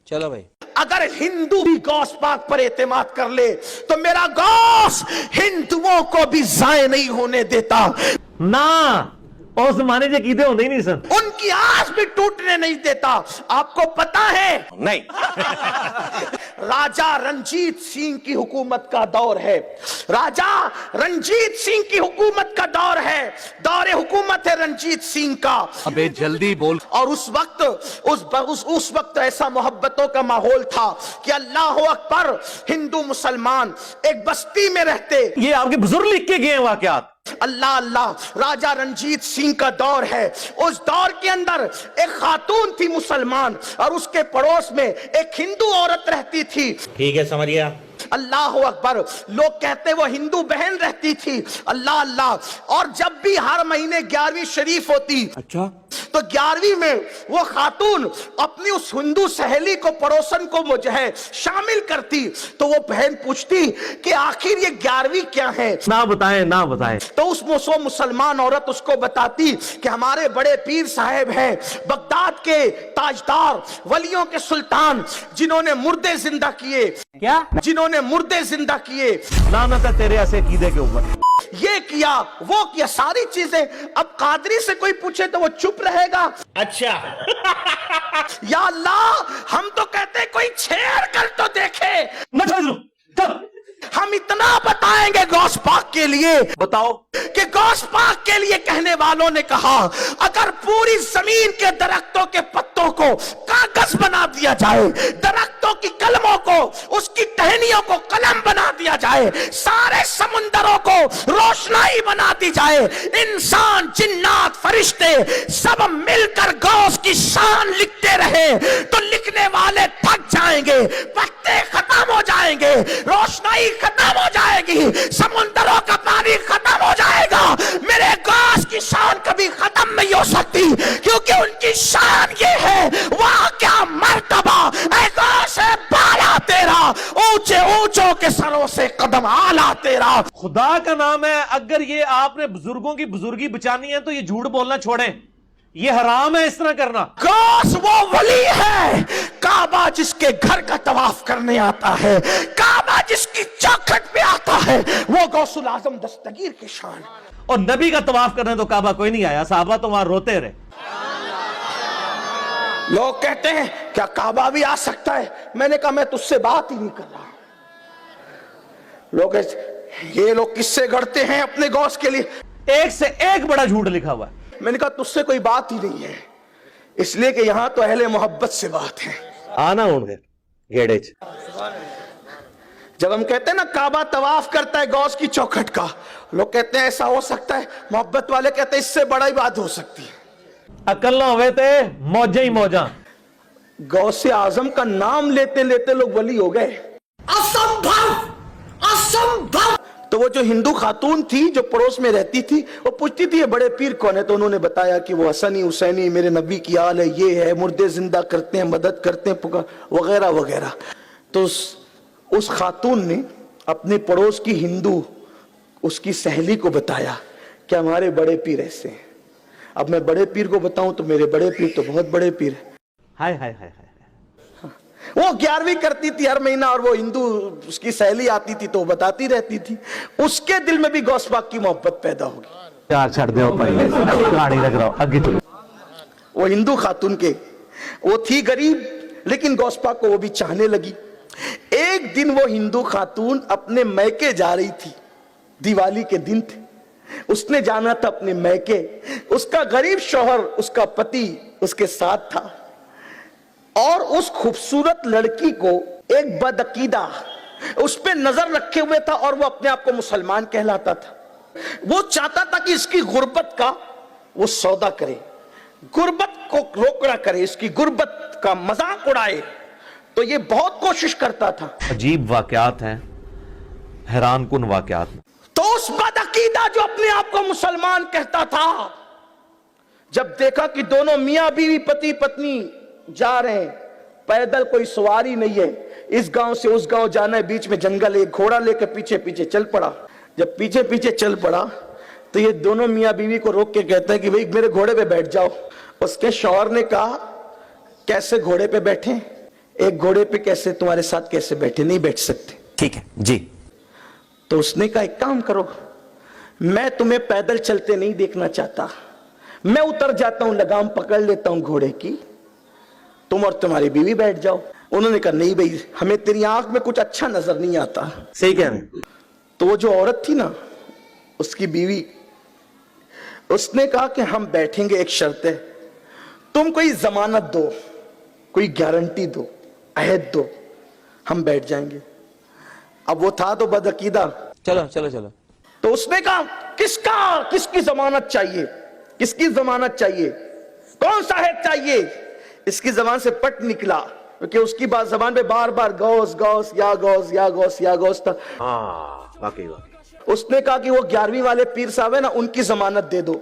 चलो भाई। अगर हिंदू भी गौस पाक पर एतमाद कर ले तो मेरा गौस हिंदुओं को भी जाय नहीं होने देता। ना उस जमाने से कीते होंगे ही नहीं सन, उनकी आस भी टूटने नहीं देता। आपको पता है नहीं राजा रणजीत सिंह की हुकूमत का दौर है। राजा रणजीत सिंह की हुकूमत का दौर है। दौरे हुकूमत है रणजीत सिंह का। अबे जल्दी बोल। और उस वक्त ऐसा मोहब्बतों का माहौल था कि अल्लाह अकबर, हिंदू मुसलमान एक बस्ती में रहते। ये आपके बुजुर्ग लिख के गए हैं वाकयात। अल्लाह अल्लाह, राजा रणजीत सिंह का दौर है। उस दौर के अंदर एक खातून थी मुसलमान और उसके पड़ोस में एक हिंदू औरत रहती थी। ठीक है, समझ गया। अल्लाह अकबर, लोग कहते वो हिंदू बहन रहती थी। अल्लाह अल्लाह। और जब भी हर महीने 11वीं शरीफ होती, अच्छा, तो 11वीं में वो खातून अपनी उस हिंदू सहेली को, पड़ोसन को जो है शामिल करती। तो वो बहन पूछती कि आखिर ये 11वीं क्या है। ना बताएं ना बताएं। तो उस मुसलमान औरत उसको बताती कि हमारे बड़े पीर साहब हैं, बगदाद के ताजदार, वलियों के सुल्तान, जिन्होंने मुर्दे जिंदा किए। क्या? जिन्होंने मुर्दे जिंदा किए। लानत है तेरे ऐसे कीदे के ऊपर। ये किया, वो किया, सारी चीजें। अब कादरी से कोई पूछे तो वो चुप रहेगा। अच्छा या अल्लाह, हम तो कहते कोई छेड़ कर तो देखे। हम इतना बताएंगे गौस पाक के लिए। बताओ कि गौस पाक के लिए कहने वालों ने कहा, अगर पूरी जमीन के दरख्तों के पत्तों को कागज बना दिया जाए, दरख्तों की कलमों को, उसकी टहनियों को कलम बना दिया जाए, सारे समुंदरों को रोशनाई बना दी जाए, इंसान, जिन्नात, फरिश्ते सब मिलकर गौस की शान लिखते रहे तो लिखने वाले थक जाएंगे, पत्ते खत्म हो जाएंगे, रोशनाई खत्म हो जाएगी, समुंदरों का पानी खत्म हो जाएगा। मेरे गौस की शान कभी खत्म नहीं हो सकती, क्योंकि उनकी शान ये है, वहां क्या मर्तबा ऐ गौस है बाला तेरा, ऊंचे ऊंचों के सरों से कदम आला तेरा। खुदा का नाम है, अगर ये आपने बुजुर्गों की बुजुर्गी बचानी है तो ये झूठ बोलना छोड़ें, ये हराम है इस तरह करना। गौस वो वली है, काबा जिसके घर का तवाफ करने आता है, काबा जिसकी चौखट पे आता है, वो गौसुल आजम दस्तगीर की शान। और नबी का तवाफ करने तो काबा कोई नहीं आया, साहबा तो वहां रोते रहे। लोग कहते हैं क्या काबा भी आ सकता है? मैंने कहा मैं तुझसे बात ही नहीं कर रहा। ये लोग किससे गढ़ते हैं अपने गौस के लिए, एक से एक बड़ा झूठ लिखा हुआ है। मैंने कहा तुझसे कोई बात ही नहीं है, इसलिए कि यहां तो अहले मोहब्बत से बात है। आना होंगे घेड़े च। जब हम कहते हैं ना काबा तवाफ करता है गौस की चौखट का, लोग कहते हैं ऐसा हो सकता है, मोहब्बत वाले कहते हैं इससे बड़ा ही बात हो सकती है। अकल ना होवे ते मौजा ही मौजा। गौसे आजम का नाम लेते लेते लोग वली हो गए। असंभव, असंभव। तो वो जो हिंदू खातून थी जो पड़ोस में रहती थी, वो पूछती थी ये बड़े पीर कौन है, तो उन्होंने बताया कि वो हसनी हुसैनी मेरे नबी की आल है, ये है, मुर्दे जिंदा करते हैं, मदद करते हैं, वगैरह वगैरह। तो उस खातून ने अपने पड़ोस की हिंदू उसकी सहेली को बताया कि हमारे बड़े पीर ऐसे हैं। अब मैं बड़े पीर को बताऊं तो मेरे बड़े पीर तो बहुत बड़े पीर है। हाय हाय हाय हाय। वो 11वीं करती थी हर महीना, और वो हिंदू उसकी सहेली आती थी तो वो बताती रहती थी। उसके दिल में भी गौस पाक की मोहब्बत पैदा होगी। यार छड़ दो भाई, कहानी लग रहा आगे चलो। वो हिंदू खातून के, वो थी गरीब लेकिन गौस पाक को वो भी चाहने लगी। एक दिन वो हिंदू खातून अपने मैके जा रही थी, दिवाली के दिन थे, उसने जाना था अपने मैके। उसका गरीब शौहर, उसका पति उसके साथ था, और उस खूबसूरत लड़की को एक बदअकीदा उस पे नजर रखे हुए था, और वो अपने आप को मुसलमान कहलाता था। वो चाहता था कि इसकी गुर्बत का वो सौदा करे, गुर्बत को रोकड़ा करे, इसकी गुर्बत का मजाक उड़ाए। तो ये बहुत कोशिश करता था। अजीब वाकयात हैं, हैरान कुन वाकयात। तो उस बदअकीदा जो अपने आप को मुसलमान कहता था, जब देखा कि दोनों मियां बीवी पति पत्नी जा रहे हैं, पैदल कोई सवारी नहीं है, इस गांव से उस गांव जाना है, बीच में जंगल है, एक घोड़ा लेकर पीछे पीछे चल पड़ा। जब पीछे पीछे चल पड़ा तो ये दोनों मियां बीवी को रोक के कहते हैं कि भाई मेरे घोड़े पे बैठ जाओ। उसके शौहर ने कहा कैसे घोड़े पे बैठे? एक घोड़े पे कैसे तुम्हारे साथ कैसे बैठे, नहीं बैठ सकते। ठीक है जी। तो उसने कहा एक काम करो, मैं तुम्हें पैदल चलते नहीं देखना चाहता, मैं उतर जाता हूं, लगाम पकड़ लेता हूं घोड़े की, तुम और तुम्हारी बीवी बैठ जाओ। उन्होंने कहा नहीं भाई, हमें तेरी आंख में कुछ अच्छा नजर नहीं आता। सही कह रहे हैं। तो वो जो औरत थी ना, उसकी बीवी, उसने कहा कि हम बैठेंगे, एक शर्त है, तुम कोई जमानत दो, कोई गारंटी दो, अहद दो, हम बैठ जाएंगे। अब वो था तो बदअकीदा। चलो चलो चलो। तो उसने कहा किसकी जमानत चाहिए, किसकी जमानत चाहिए, कौन सा है चाहिए। इसकी जबान से पट निकला, क्योंकि उसकी बात जबान पे बार बार गौस गौस या गौस या गौस या गौस था। वाकई। उसने कहा कि वो 11वीं वाले पीर साहब है ना, उनकी जमानत दे दो,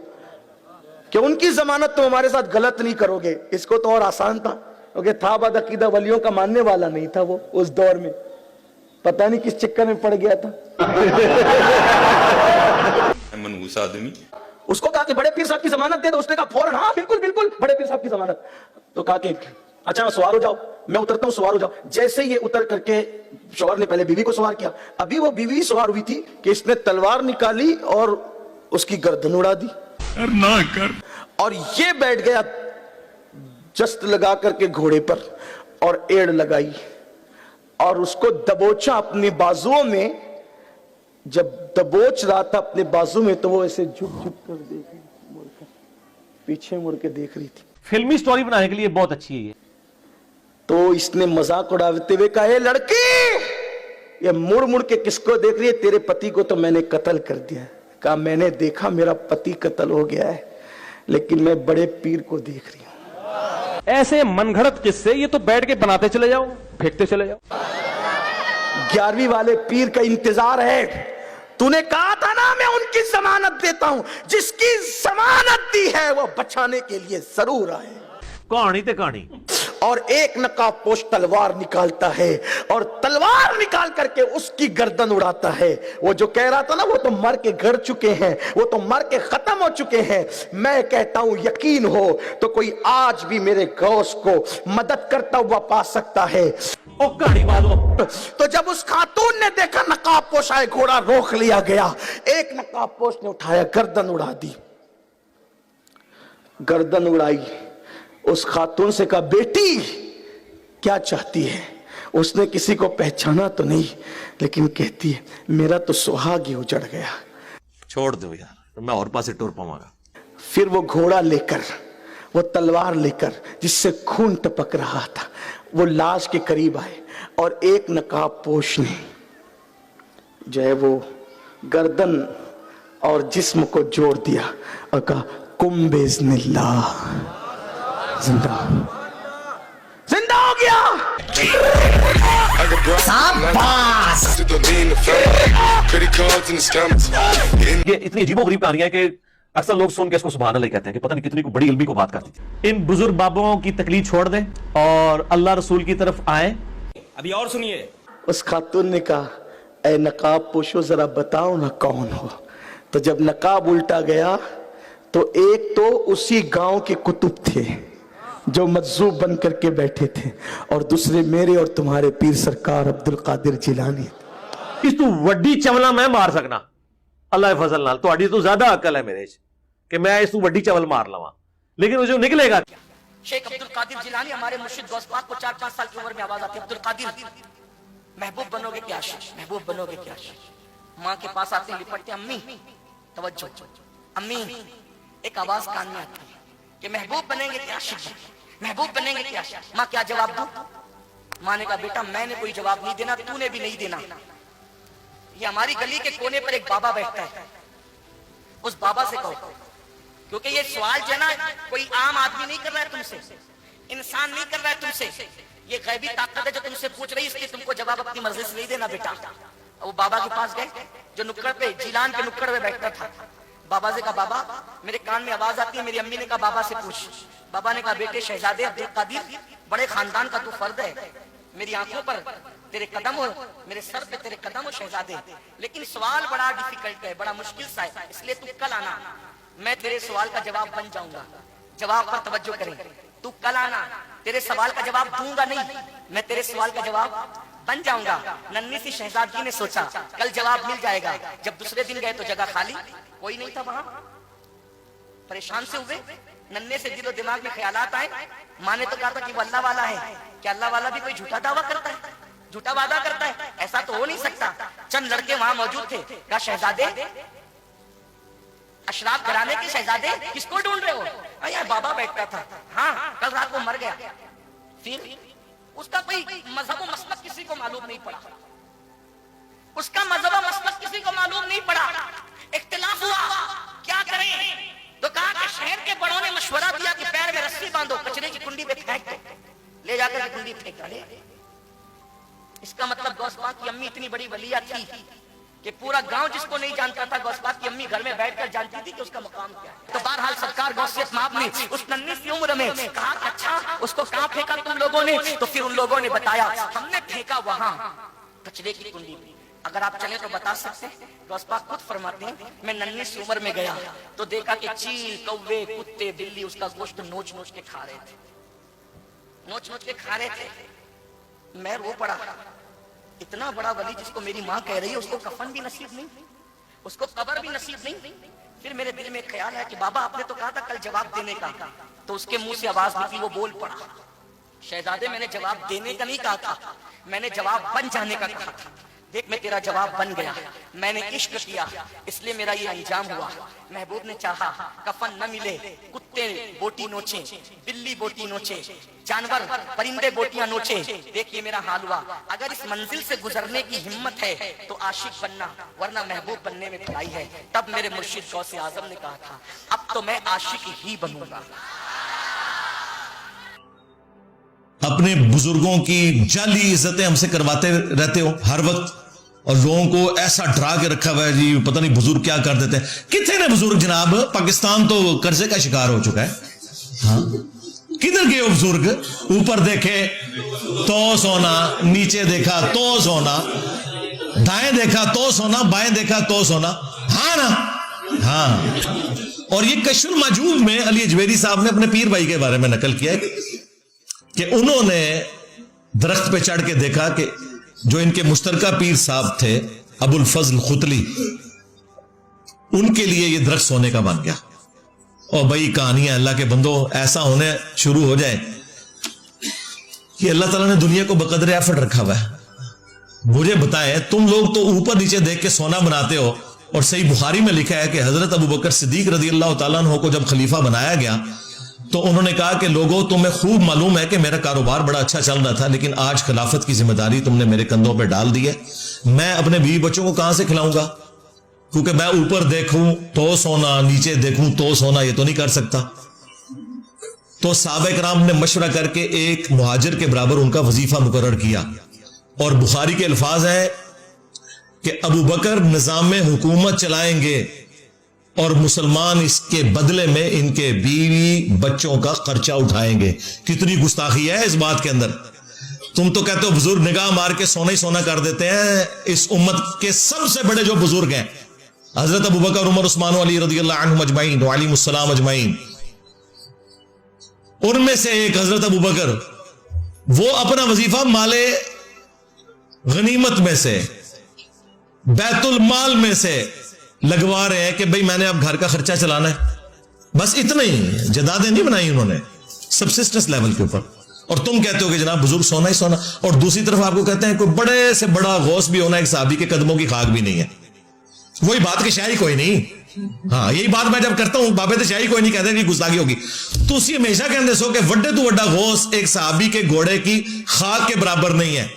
कि उनकी जमानत तो हमारे साथ गलत नहीं करोगे। इसको तो और आसान था, क्योंकि था बदअकीदा, वलियों का मानने वाला नहीं था वो उस दौर में, पता नहीं किस चक्कर में पड़ गया था। मनहूस आदमी। उसको कहा कि बड़े पीर साहब की जमानत दे दो। उसने कहा फौरन हाँ बिल्कुल बिल्कुल, बड़े पीर साहब की जमानत। तो कहा कि अच्छा सवार हो जाओ, मैं उतरता हूँ, सवार हो जाओ। जैसे ये उतर करके, शौहर ने पहले बीवी को सवार किया, अभी वो बीवी सवार हुई थी कि इसने तलवार निकाली और उसकी गर्दन उड़ा दी। ना कर। और ये बैठ गया जस्त लगा करके घोड़े पर और एड़ लगाई और उसको दबोचा अपने बाजुओं में। जब दबोच रहा था अपने बाजू में, तो वो ऐसे झुक झुक कर देख रही थी, मुड़कर पीछे मुड़ के देख रही थी। फिल्मी स्टोरी बनाने के लिए बहुत अच्छी है ये। तो इसने मजाक उड़ाते हुए कहा, लड़की ये मुड़ मुड़ के किसको देख रही है, तेरे पति को तो मैंने कत्ल कर दिया। कहा मैंने देखा मेरा पति कत्ल हो गया है, लेकिन मैं बड़े पीर को देख रही हूं। ऐसे मनगढ़ंत किस्से ये तो बैठ के बनाते चले जाओ, फेंकते चले जाओ। 11वीं वाले पीर का इंतजार है। तूने कहा था ना मैं उनकी जमानत देता हूं, जिसकी जमानत दी है वो बचाने के लिए जरूर आए। कहानी ते कहानी। और एक नकाबपोश तलवार निकालता है और तलवार निकाल करके उसकी गर्दन उड़ाता है। वो जो कह रहा था ना वो तो मर के गिर चुके हैं, वो तो मर के खत्म हो चुके हैं। मैं कहता हूं यकीन हो तो कोई आज भी मेरे गौस को मदद करता हुआ पा सकता है। ओ कहानी वालों। तो जब उस खातून ने देखा नकाबपोश आए, घोड़ा रोक लिया गया। एक नकाबपोश ने उठाया, गर्दन उड़ा दी, गर्दन उड़ाई। उस खातून से कहा बेटी क्या चाहती है। उसने किसी को पहचाना तो नहीं, लेकिन कहती है मेरा तो सुहाग ही उजड़ गया। छोड़ दो यार, मैं और पास से टूर पाऊंगा। फिर वो घोड़ा लेकर, वो तलवार लेकर जिससे खून टपक रहा था, वो लाश के करीब आए और एक नकाबपोश ने जो है वो गर्दन और जिस्म को जोड़ दिया और कहा कुम बेज़निल्लाह, जिंदा जिंदा हो गया। ये इतनी अजीबोगरीब कहानियां कि अक्सर लोग सुन के इसको सुभान अल्लाह कहते हैं कि पता नहीं कितनी को बड़ी इल्मी को बात करती थी। इन बुजुर्ग बाबों की तकलीफ छोड़ दें और अल्लाह रसूल की तरफ आए। अभी और सुनिए। उस खातून ने कहा ए नकाब पोशो जरा बताओ ना कौन हो। तो जब नकाब उल्टा गया तो एक तो उसी गांव के कुतुब थे जो मज्जूब बन करके बैठे थे, और दूसरे मेरे और तुम्हारे पीर सरकार अब्दुल कादिर जिलानी। इस तू वड्डी चवला मैं मार सकना अल्लाह फजल नाल, तो तो ज्यादा अकल है मेरे कि मैं इस तू वड्डी चवल मार लवा, लेकिन वो जो निकलेगा। शेख अब्दुल कादिर जिलानी हमारे मुर्शिद गौस पाक को 4-5 साल की उम्र में आवाज आती है, अब्दुल कादिर महबूब बनोगे क्या आशिक, महबूब बनोगे क्या आशिक। माँ के पास आते हैं, लिपटते, अम्मी तवज्जो, अम्मी। एक आवाज कान में आती है कि महबूब बनेंगे क्या आशिक, महबूब बनेंगे क्या आशिक। माँ क्या जवाब दूं। माँ ने कहा बेटा मैंने कोई जवाब नहीं देना, तूने भी नहीं देना। ये हमारी गली के कोने पर एक बाबा बैठता है, उस बाबा से कहो, क्योंकि ये सवाल जो है ना कोई आम आदमी नहीं कर रहा है तुमसे, इंसान नहीं कर रहा है तुमसे, ये गैबी ताकत है जो तुमसे पूछ रही है, इसलिए तुमको जवाब अपनी मर्जी से नहीं देना बेटा। वो बाबा के पास गए जो नुक्कड़ पे, जिलान के नुक्कड़ पे बैठता था। बाबा से कहा बाबा मेरे कान में आवाज आती है। मेरी अम्मी ने कहा बाबा से पूछ। बाबा ने कहा बेटे शहजादे अब्दुल कादिर बड़े खानदान का तू फर्द है, मेरी आंखों पर तेरे कदम हो, मेरे सर पे तेरे कदम हो शहजादे, लेकिन सवाल बड़ा डिफिकल्ट है, बड़ा मुश्किल सा है, इसलिए तू कल आना, मैं तेरे सवाल का जवाब बन जाऊंगा। जवाब पर तवज्जो करें, तू कल आना, तेरे सवाल का जवाब दूंगा नहीं, मैं तेरे सवाल का जवाब बन जाऊंगा। नन्ही सी शहजादी ने सोचा कल जवाब मिल जाएगा। जब दूसरे दिन गए तो जगह खाली, कोई नहीं था वहां। परेशान से हुए, नन्हे से दिलो दिमाग में ख्यालात आए। माँ ने तो कहा था कि वो अल्लाह वाला है, क्या अल्लाह वाला भी कोई झूठा दावा करता है, झूठा वादा करता है? ऐसा तो हो नहीं सकता। चंद लड़के वहां मौजूद थे। कहा शहजादे, अशराफ घराने के शहजादे, किसको ढूंढ रहे हो? यार बाबा बैठता था, हाँ कल रात को मर गया। फिर उसका कोई मजहब व मसलक किसी को मालूम नहीं पड़ा, उसका मजहब व मसलक किसी को मालूम नहीं पड़ा। इख्तिलाफ हुआ, क्या करें? तो कहा कि शहर के बड़ों ने मशवरा दिया कि पैर में रस्सी बांधो, कचरे की कुंडी पे फेंक दो, ले जाकर कुंडी फेंक डाले। इसका मतलब गौस पाक की अम्मी इतनी बड़ी वलिया थी कि पूरा गांव जिसको नहीं जानता था, गौस पाक की अम्मी घर में बैठकर जानती थी कि उसका मकाम क्या है। तो बहरहाल सरकार गौसियत माब ने उस नन्ही सी उम्र में कहा, अच्छा उसको कहां फेंका तुम लोगों ने? तो फिर उन लोगों ने बताया, हमने फेंका वहां कचरे की कुंडी में। अगर आप चले तो बता सकते हैं, गौस पाक खुद फरमाते हैं, मैं नन्ही सी उम्र में गया तो देखा कि चील, कौवे, कुत्ते, बिल्ली उसका गोश्त नोच नोच के खा रहे थे, नोच नोच के खा रहे थे। मैं रो पड़ा। इतना बड़ा वली जिसको मेरी माँ कह रही है, उसको कफन भी नसीब नहीं, उसको कब्र भी नसीब नहीं। फिर मेरे दिल में ख्याल है कि बाबा आपने तो कहा था कल जवाब देने का, तो उसके मुंह से आवाज निकली, वो बोल पड़ा, शहजादे मैंने जवाब देने का नहीं कहा था, मैंने जवाब बन जाने का कहा था। देख मैं तेरा जवाब बन गया, मैंने इश्क किया इसलिए मेरा ये अंजाम हुआ। महबूब ने चाहा कफन न मिले, कुत्ते बोटी नोचे, बिल्ली बोटी नोचे, जानवर परिंदे बोटियां नोचे। देखिए मेरा हाल हुआ। अगर इस मंजिल से गुजरने की हिम्मत है तो आशिक बनना, वरना महबूब बनने में भलाई है। तब मेरे मुर्शिद गौसे आजम ने कहा था, अब तो मैं आशिक ही बनूंगा। अपने बुजुर्गों की जाली इज्जतें हमसे करवाते रहते हो हर वक्त, और लोगों को ऐसा डरा के रखा हुआ है जी, पता नहीं बुजुर्ग क्या कर देते हैं। कितने ने बुजुर्ग जनाब? पाकिस्तान तो कर्जे का शिकार हो चुका है। हाँ किधर गए हो बुजुर्ग? ऊपर देखे तो सोना, नीचे देखा तो सोना, दाएं देखा तो सोना, बाएं देखा तो सोना। हाँ ना? हाँ। और ये कशफुल माजूब में अली अजमेरी साहब ने अपने पीर भाई के बारे में नकल किया कि उन्होंने दरख्त पे चढ़ के देखा कि जो इनके मुश्तरका पीर साहब थे अबुल फजल खुतली, उनके लिए ये दरख्त सोने का बन गया। और भाई कहानियां अल्लाह के बंदो ऐसा होने शुरू हो जाए कि अल्लाह ताला ने दुनिया को बकदर आफत रखा हुआ है। मुझे बताएं, तुम लोग तो ऊपर नीचे देख के सोना बनाते हो, और सही बुखारी में लिखा है कि हजरत अबू बकर सिद्दीक रजी अल्लाह तआला अन्हु को जब खलीफा बनाया गया तो उन्होंने कहा कि लोगों तुम्हें खूब मालूम है कि मेरा कारोबार बड़ा अच्छा चल रहा था, लेकिन आज खिलाफत की जिम्मेदारी तुमने मेरे कंधों पे डाल दी है। मैं अपने बीवी बच्चों को कहां से खिलाऊंगा? क्योंकि मैं ऊपर देखूं तो सोना, नीचे देखूं तो सोना, ये तो नहीं कर सकता। तो सहाबा किराम ने मशवरा करके एक मुहाजिर के बराबर उनका वजीफा मुकर्रर किया। और बुखारी के अल्फाज है कि अबू बकर निजाम हुकूमत चलाएंगे और मुसलमान इसके बदले में इनके बीवी बच्चों का खर्चा उठाएंगे। कितनी गुस्ताखी है इस बात के अंदर। तुम तो कहते हो बुजुर्ग निगाह मार के सोना ही सोना कर देते हैं। इस उम्मत के सबसे बड़े जो बुजुर्ग हैं हजरत अबू बकर, उमर, उस्मान, अली रज़ियल्लाहु अन्हुम अजमईन व अलैहिमुस्सलाम अजमईन, उनमें से एक हजरत अबू बकर, वो अपना वजीफा माले गनीमत में से, बैतुल माल में से लगवा रहे हैं कि भाई मैंने अब घर का खर्चा चलाना है, बस इतना ही। जदादें नहीं बनाई उन्होंने, सबसिस्टेंस लेवल के ऊपर। और तुम कहते हो कि जनाब बुजुर्ग सोना ही सोना। और दूसरी तरफ आपको कहते हैं कोई बड़े से बड़ा गौस भी होना एक साहबी के कदमों की खाक भी नहीं है। वही बात की शायरी कोई नहीं। हाँ यही बात मैं जब करता हूं, बाबे तो शायरी कोई नहीं कहते कि गुस्ताखी होगी। तो उसी हमेशा कहते सो कि वड्डे तो वड्डा गौस एक साहबी के घोड़े की खाक के बराबर नहीं है।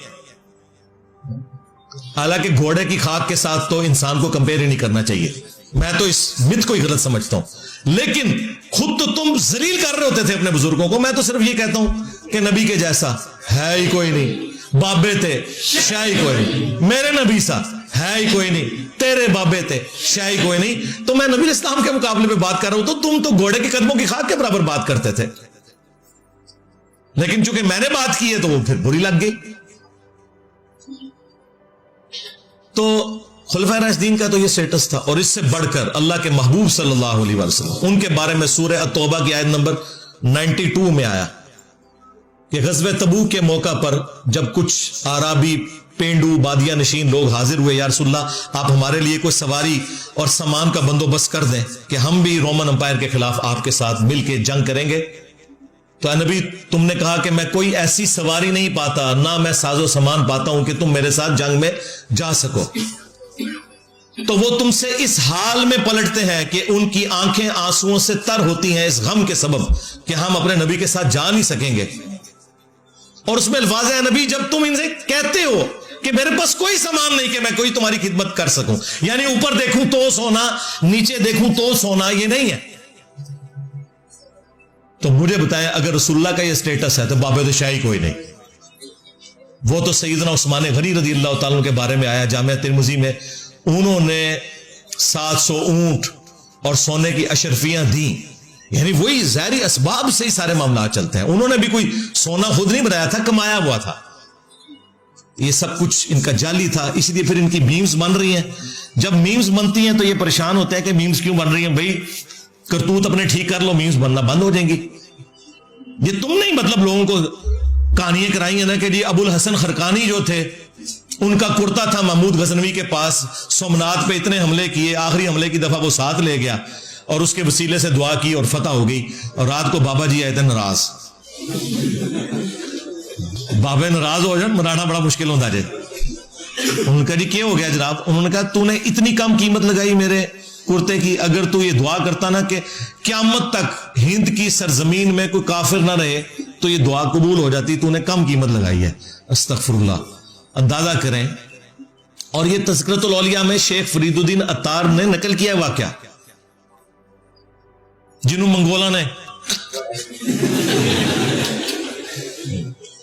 हालांकि घोड़े की खाक के साथ तो इंसान को कंपेयर ही नहीं करना चाहिए। मैं तो इस मिथ को ही गलत समझता हूं। लेकिन खुद तो तुम जलील कर रहे होते थे अपने बुजुर्गों को। मैं तो सिर्फ ये कहता हूं कि नबी के जैसा है ही कोई नहीं। बाबे थे शाही कोई नहीं, मेरे नबी सा है ही कोई नहीं, तेरे बाबे थे शाही कोई नहीं। तो मैं नबी इस्लाम के मुकाबले में बात कर रहा हूं, तो तुम तो घोड़े के कदमों की खाक के बराबर बात करते थे। लेकिन चूंकि मैंने बात की है तो वो फिर बुरी लग गई। तो खुलफाए राशिदीन का तो ये स्टेटस था। और इससे बढ़कर अल्लाह के महबूब सल्लल्लाहु अलैहि वसल्लम, उनके बारे में सूरह अत-तौबा की आयत नंबर 92 में आया کہ ग़ज़वे तबूक के मौका पर जब कुछ आराबी पेंडू बादिया नशीन लोग हाजिर हुए, या रसूलल्लाह आप हमारे लिए कोई सवारी और सामान का बंदोबस्त कर दें कि हम भी रोमन अंपायर के खिलाफ आपके साथ मिलकर जंग करेंगे। तो नबी तुमने कहा कि मैं कोई ऐसी सवारी नहीं पाता, ना मैं साजो सामान पाता हूं कि तुम मेरे साथ जंग में जा सको। तो वो तुमसे इस हाल में पलटते हैं कि उनकी आंखें आंसुओं से तर होती हैं इस गम के सबब कि हम अपने नबी के साथ जा नहीं सकेंगे। और उसमें अल्फाज है नबी जब तुम इनसे कहते हो कि मेरे पास कोई सामान नहीं कि मैं कोई तुम्हारी खिदमत कर सकूं, यानी ऊपर देखूं तो सोना, नीचे देखूं तो सोना, ये नहीं है। तो मुझे बताएं अगर रसूलुल्लाह का ये स्टेटस है तो बाबशाही कोई नहीं। वो तो सैयदना उस्मान गनी रज़ी अल्लाह ताला के बारे में आया जामिया तिर्मिज़ी में, उन्होंने 700 ऊंट और सोने की अशरफियां दी, यानी वही ज़ाहिरी असबाब से ही सारे मामला चलते हैं। उन्होंने भी कोई सोना खुद नहीं बनाया था, कमाया हुआ था। ये सब कुछ इनका जाली था, इसलिए फिर इनकी मीम्स बन रही हैं। जब मीम्स बनती हैं तो ये परेशान होते हैं कि मीम्स क्यों बन रही हैं। भाई करतूत अपने ठीक कर लो, मीम्स बनना बंद हो जाएंगी। ये तुम नहीं मतलब लोगों को कहानियां कराई है ना कि जी अबुल हसन खरकानी जो थे उनका कुर्ता था महमूद गजनवी के पास, सोमनाथ पे इतने हमले किए, आखिरी हमले की दफा वो साथ ले गया और उसके वसीले से दुआ की और फतह हो गई। और रात को बाबा जी आए थे नाराज, बाबे नाराज हो जाए मनाना बड़ा मुश्किल होता है। उन्होंने कहा जी क्या हो गया जनाब? उन्होंने कहा तूने इतनी कम कीमत लगाई मेरे कुर्ते की, अगर तू ये दुआ करता ना कि क़यामत तक हिंद की सरजमीन में कोई काफिर ना रहे तो ये दुआ कबूल हो जाती, तूने कम कीमत लगाई है। अस्तगफिरुल्लाह, अंदाजा करें। और ये तज़किरतुल औलिया में शेख फरीदुद्दीन अत्तार ने नकल किया वाकया, जिन्हों मंगोला ने,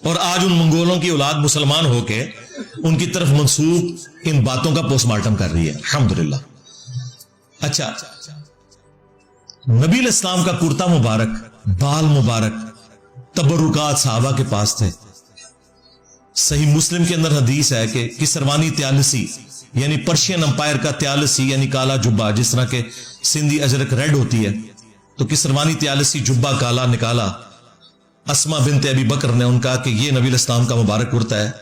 और आज उन मंगोलों की औलाद मुसलमान होके उनकी तरफ मंसूब इन बातों का पोस्टमार्टम कर रही है, अल्हम्दुलिल्लाह। अच्छा, नबी इस्लाम का कुर्ता मुबारक, बाल मुबारक, तबरुकात सहाबा के पास थे। सही मुस्लिम के अंदर हदीस है कि किसरवानी त्यालसी यानी पर्शियन अंपायर का त्यालसी यानी काला जुब्बा, जिस तरह के सिंधी अजरक रेड होती है, तो किसरवानी त्यालसी जुब्बा काला निकाला। अस्मा बिनते अबी बकर ने उनका कि ये नबी इस्लाम का मुबारक कुर्ता है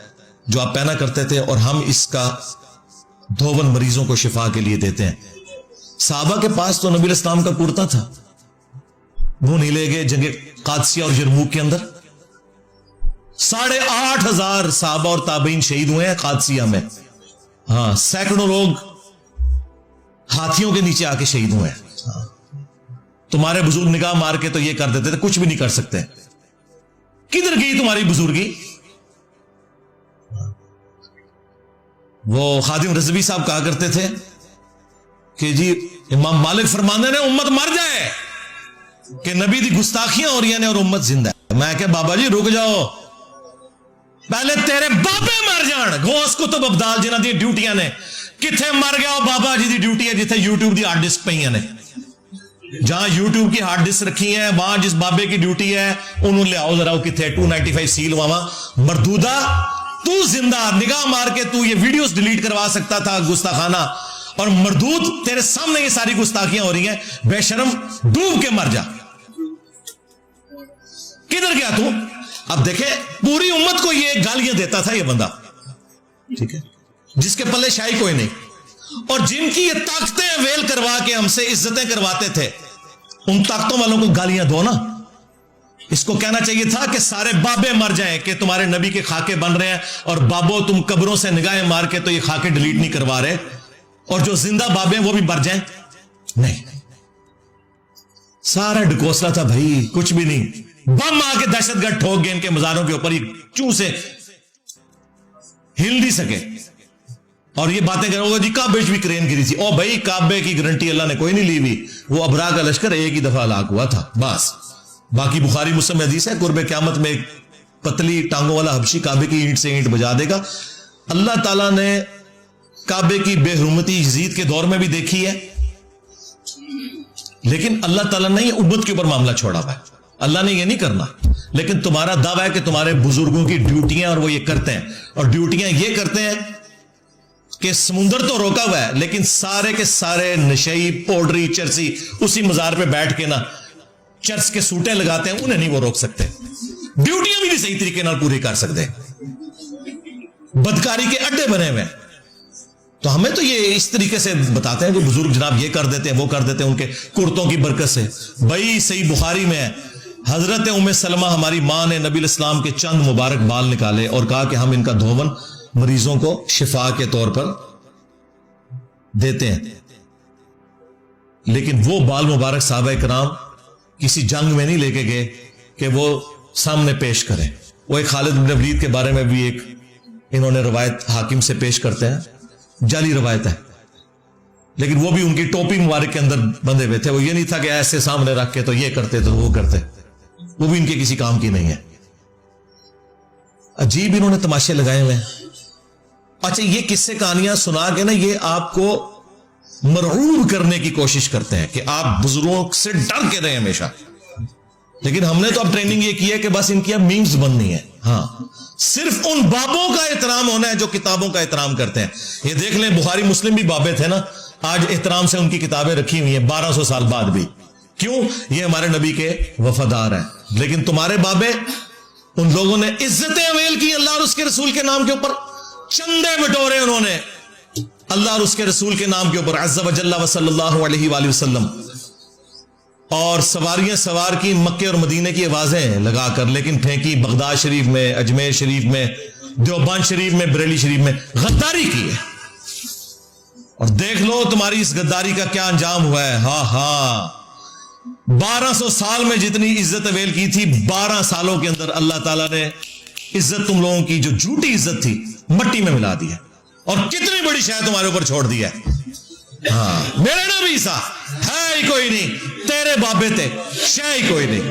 जो आप पहना करते थे और हम इसका धोवन मरीजों को शिफा के लिए देते हैं। साहबा के पास तो नबी इस्लाम का कुर्ता था, वो नहीं ले गए जंगे कादसिया और यरमूक के अंदर। 8,500 साहबा और ताबईन शहीद हुए हैं कादसिया में। हाँ, सैकड़ों लोग हाथियों के नीचे आके शहीद हुए हैं। हाँ। तुम्हारे बुजुर्ग निगाह मार के तो ये कर देते थे, कुछ भी नहीं कर सकते। किधर गई तुम्हारी बुजुर्गी? वो खादिम रज़वी साहब कहा करते थे कि जी इमाम मालिक फरमाने ने उम्मत मर जाए कि नबी दी गुस्ताखियां हो रही ने और उम्मत जिंदा है। मैं क्या बाबा जी रुक जाओ, पहले तेरे बाबे मर जान। गौस कुतुब अब्दाल जिन्हां दी ड्यूटियां ने किथे मर गया बाबा जी दी ड्यूटी है जिथे यूट्यूब दी हार्ड डिस्क पईयां ने। जहां यूट्यूब की हार्ड डिस्क रखी है वहां जिस बाबे की ड्यूटी है उन्होंने ले आओ जरा, किथे 295 सील वावा मरदूदा, तू जिंदा, निगाह मार के तू ये वीडियोस डिलीट करवा सकता था गुस्ताखाना, और मरदूद तेरे सामने ये सारी गुस्ताखियां हो रही हैं, बेशरम डूब के मर जा। किधर गया तू? अब देखे पूरी उम्मत को ये गालियां देता था ये बंदा, ठीक है, जिसके पल्ले शाही कोई नहीं, और जिनकी ये ताकतें वेल करवा के हमसे इज्जतें करवाते थे, उन ताकतों वालों को गालियां दो ना। इसको कहना चाहिए था कि सारे बाबे मर जाएं कि तुम्हारे नबी के खाके बन रहे हैं और बाबो तुम कब्रों से निगाहें मार के तो ये खाके डिलीट नहीं करवा रहे, और जो जिंदा बाबे हैं वो भी मर जाएं। नहीं, सारा ढकोसला था भाई, कुछ भी नहीं। बम आके दहशतगर्द ठोक गए इनके मजारों के ऊपर, ये चू से हिल नहीं सके, और ये बातें करोगे जी काबे भी क्रेन गिरी थी। ओ भाई काबे की गारंटी अल्लाह ने कोई नहीं ली हुई, वो अबरा का लश्कर एक ही दफा हलाक हुआ था बस। बाकी बुखारी मुस्लिम हदीस है कुर्बे क़यामत में एक पतली टांगों वाला हबशी काबे की ईंट से ईंट बजा देगा। अल्लाह ताला ने काबे की बेहुरमती यजीद के दौर में भी देखी है, लेकिन अल्लाह ताला ने ये उम्मत के ऊपर मामला छोड़ा हुआ है। अल्लाह ने ये नहीं करना, लेकिन तुम्हारा दावा है कि तुम्हारे बुजुर्गों की ड्यूटियां और वो ये करते हैं, और ड्यूटियां ये करते हैं कि समुंदर तो रोका हुआ है लेकिन सारे के सारे नशई पोड्री चरसी उसी मजार पे बैठ के ना चर्च के सूटे लगाते हैं, उन्हें नहीं वो रोक सकते। ड्यूटियां भी नहीं सही तरीके नाल पूरी कर सकते, बदकारी के अड्डे बने हुए। तो हमें तो ये इस तरीके से बताते हैं कि बुजुर्ग जनाब ये कर देते हैं, वो कर देते हैं उनके कुर्तों की बरकत से। भाई सही बुखारी में है, हजरत उम्मे सलमा हमारी मां ने नबी इस्लाम के चंद मुबारक बाल निकाले और कहा कि हम इनका धोवन मरीजों को शिफा के तौर पर देते हैं। लेकिन वो बाल मुबारक साहबा कराम किसी जंग में नहीं लेके गए कि वो सामने पेश करें। वो एक खालिद बिन वलीद के बारे में भी एक इन्होंने रवायत हाकिम से पेश करते हैं, जाली रवायत है, लेकिन वो भी उनकी टोपी मुबारक के अंदर बंधे हुए थे। वो ये नहीं था कि ऐसे सामने रख के तो ये करते तो वो करते, वो भी इनके किसी काम की नहीं है। अजीब इन्होंने तमाशे लगाए हुए हैं। अच्छा, ये किस्से कहानियां सुना के ना ये आपको मरहूब करने की कोशिश करते हैं कि आप बुजुर्गों से डर के रहे हमेशा। लेकिन हमने तो अब ट्रेनिंग ये की है कि बस इनकी अब मीम्स बननी है। हाँ, सिर्फ उन बाबों का एहतराम होना है जो किताबों का एहतराम करते हैं। ये देख लें, बुखारी मुस्लिम भी बाबे थे ना, आज एहतराम से उनकी किताबें रखी हुई हैं 1200 साल बाद भी। क्यों? ये हमारे नबी के वफादार हैं। लेकिन तुम्हारे बाबे, उन लोगों ने इज्जतें अवेल की अल्लाह और उसके रसूल के नाम के ऊपर, चंदे बटोरे उन्होंने अल्लाह और उसके रसूल के नाम के ऊपर, अज़्ज़ा व जल्ला व सल्लल्लाहु अलैहि वसल्लम, और सवारियां सवार की मक्के और मदीने की आवाजें लगाकर, लेकिन फेंकी बगदाद शरीफ में, अजमेर शरीफ में, देवबंद शरीफ में, बरेली शरीफ में गद्दारी की है। और देख लो तुम्हारी इस गद्दारी का क्या अंजाम हुआ है। हा हा, 1200 साल में जितनी इज्जत अवेल की थी, 12 सालों के अंदर अल्लाह ताला ने इज्जत, तुम लोगों की जो झूठी इज्जत थी, मट्टी में मिला दी है। और कितनी बड़ी शय तुम्हारे ऊपर छोड़ दी है। हाँ, मेरे नबी सा है ही कोई नहीं, तेरे बाबे थे शय ही कोई नहीं।